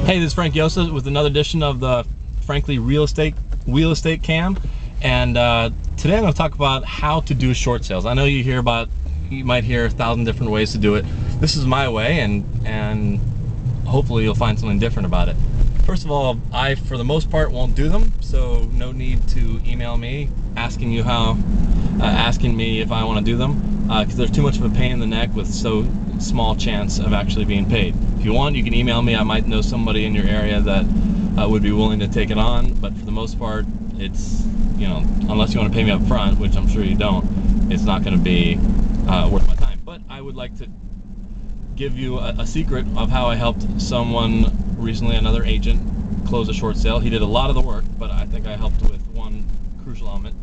Hey, this is Frank Yosa with another edition of the Frankly Real Estate Cam, and today I'm going to talk about how to do short sales. I know you might hear 1,000 different ways to do it. This is my way, and hopefully you'll find something different about it. First of all, I for the most part won't do them, so no need to email me asking me if I want to do them, because there's too much of a pain in the neck with so small chance of actually being paid. If you want, you can email me. I might know somebody in your area that would be willing to take it on, but for the most part, it's, unless you want to pay me up front, which I'm sure you don't, it's not going to be worth my time. But I would like to give you a secret of how I helped someone recently, another agent, close a short sale. He did a lot of the work, but I think I helped with one crucial element.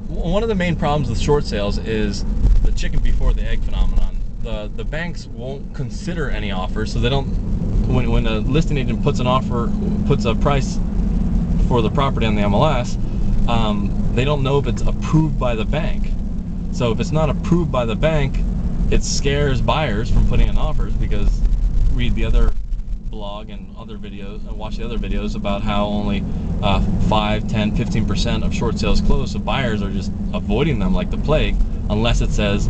One of the main problems with short sales is the chicken before the egg phenomenon. The banks won't consider any offers, so they don't. When a listing agent puts a price for the property on the MLS, they don't know if it's approved by the bank. So if it's not approved by the bank, it scares buyers from putting in offers, because read the other blog and other videos and watch the other videos about how only 5, 10, 15% of short sales close. So buyers are just avoiding them like the plague unless it says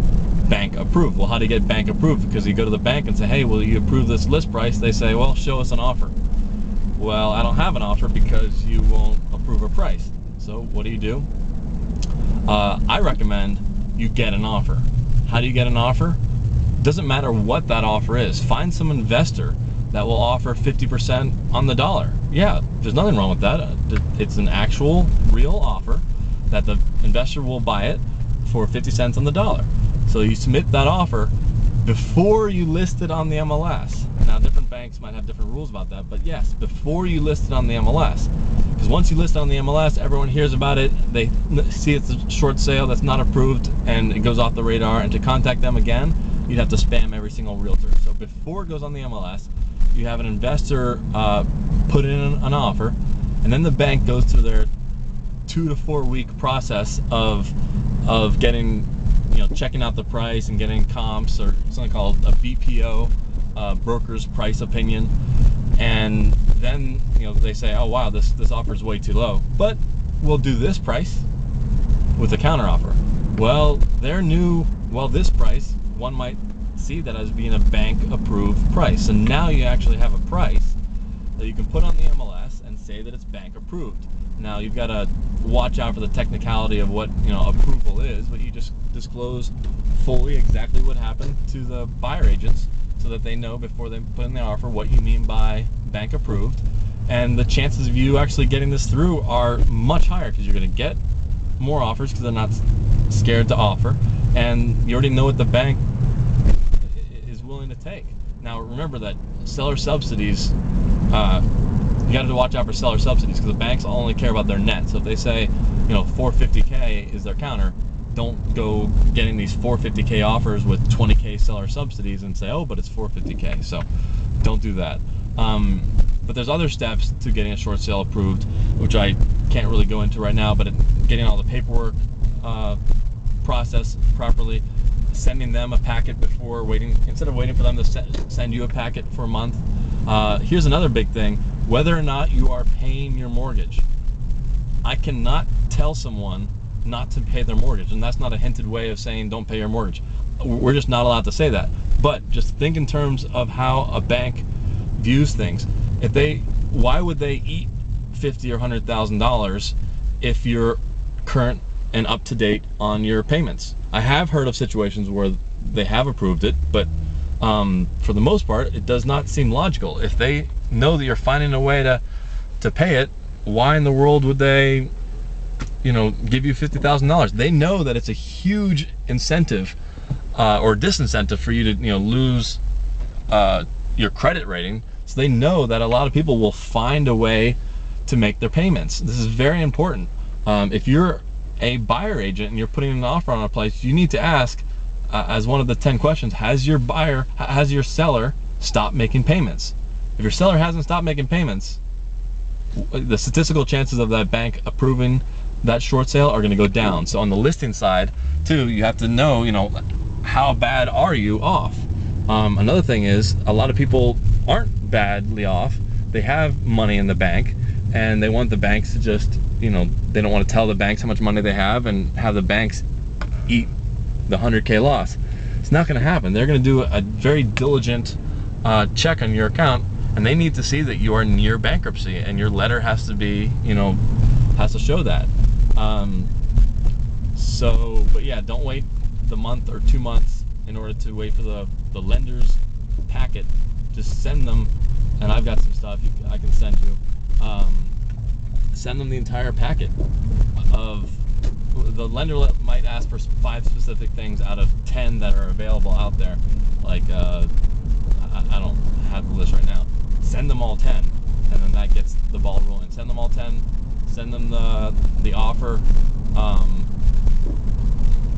bank approved. Well, how do you get bank approved? Because you go to the bank and say, hey, will you approve this list price? They say, well, show us an offer. Well, I don't have an offer because you won't approve a price. So what do? I recommend you get an offer. How do you get an offer? Doesn't matter what that offer is. Find some investor that will offer 50% on the dollar. Yeah, there's nothing wrong with that. It's an actual real offer that the investor will buy it for 50 cents on the dollar. So you submit that offer before you list it on the MLS. Now, different banks might have different rules about that, but yes, before you list it on the MLS. Because once you list it on the MLS, everyone hears about it, they see it's a short sale that's not approved, and it goes off the radar, and to contact them again, you'd have to spam every single realtor. So before it goes on the MLS, you have an investor put in an offer, and then the bank goes through their 2 to 4 week process of getting, checking out the price and getting comps, or something called a BPO, broker's price opinion. And then, they say, oh wow, this offer is way too low, but we'll do this price with a counter offer. Well, this price, one might see that as being a bank approved price. So now you actually have a price that you can put on the MLS and say that it's bank approved. Now you've got to watch out for the technicality of what approval is, but you just disclose fully exactly what happened to the buyer agents so that they know before they put in the offer what you mean by bank approved. And the chances of you actually getting this through are much higher, because you're going to get more offers because they're not scared to offer, and you already know what the bank is willing to take. Now remember that seller subsidies, you got to watch out for seller subsidies, because the banks only care about their net. So if they say 450K is their counter, don't go getting these 450K offers with 20K seller subsidies and say, oh, but it's 450K. So don't do that. But there's other steps to getting a short sale approved, which I can't really go into right now, but getting all the paperwork processed properly, sending them a packet instead of waiting for them to send you a packet for a month. Here's another big thing: whether or not you are paying your mortgage. I cannot tell someone not to pay their mortgage, and that's not a hinted way of saying don't pay your mortgage. We're just not allowed to say that. But just think in terms of how a bank views things. Why would they eat $50,000 or $100,000 if you're current and up to date on your payments? I have heard of situations where they have approved it, but for the most part, it does not seem logical. If they know that you're finding a way to pay it, why in the world would they, give you $50,000? They know that it's a huge incentive or disincentive for you to, lose your credit rating. So they know that a lot of people will find a way to make their payments. This is very important. If you're a buyer agent and you're putting an offer on a place, you need to ask, as one of the 10 questions, has your seller stopped making payments? If your seller hasn't stopped making payments, the statistical chances of that bank approving that short sale are going to go down. So on the listing side too, you have to know, how bad are you off? Another thing is, a lot of people aren't badly off, they have money in the bank, and they want the banks to just, you know, they don't want to tell the banks how much money they have and have the banks eat the 100K loss. It's not going to happen. They're going to do a very diligent check on your account, and they need to see that you are near bankruptcy, and your letter has to be, you know, has to show that. So, but yeah, don't wait the month or 2 months in order to wait for the lender's packet. Just send them, and I've got some stuff I can send you. Send them the entire packet of, the lender might ask for 5 specific things out of 10 that are available out there. Like, I don't have the list right now. Send them all 10, and then that gets the ball rolling. Send them all 10, send them the offer,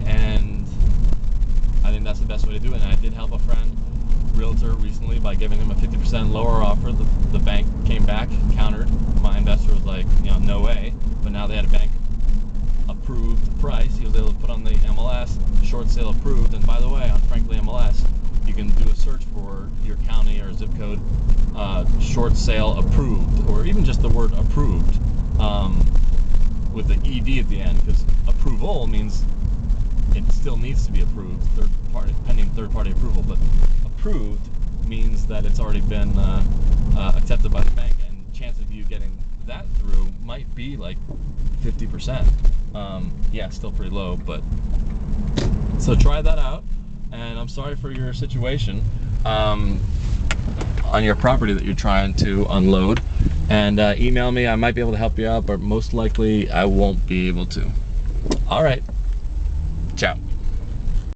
and I think that's the best way to do it. And I did help a friend, realtor, recently by giving him a 50% lower offer. The bank came back, countered. My investor was like, you know, no way. But now they had a bank approved price. He was able to put on the MLS, short sale approved. And by the way, on Frankly MLS, you can do a search for your county or zip code, short sale approved, or even just the word approved, with the ED at the end, because approval means it still needs to be approved, pending third-party approval, but approved means that it's already been accepted by the bank, and the chance of you getting that through might be like 50%. Yeah, still pretty low, but so try that out. And I'm sorry for your situation on your property that you're trying to unload. And email me. I might be able to help you out, but most likely I won't be able to. All right.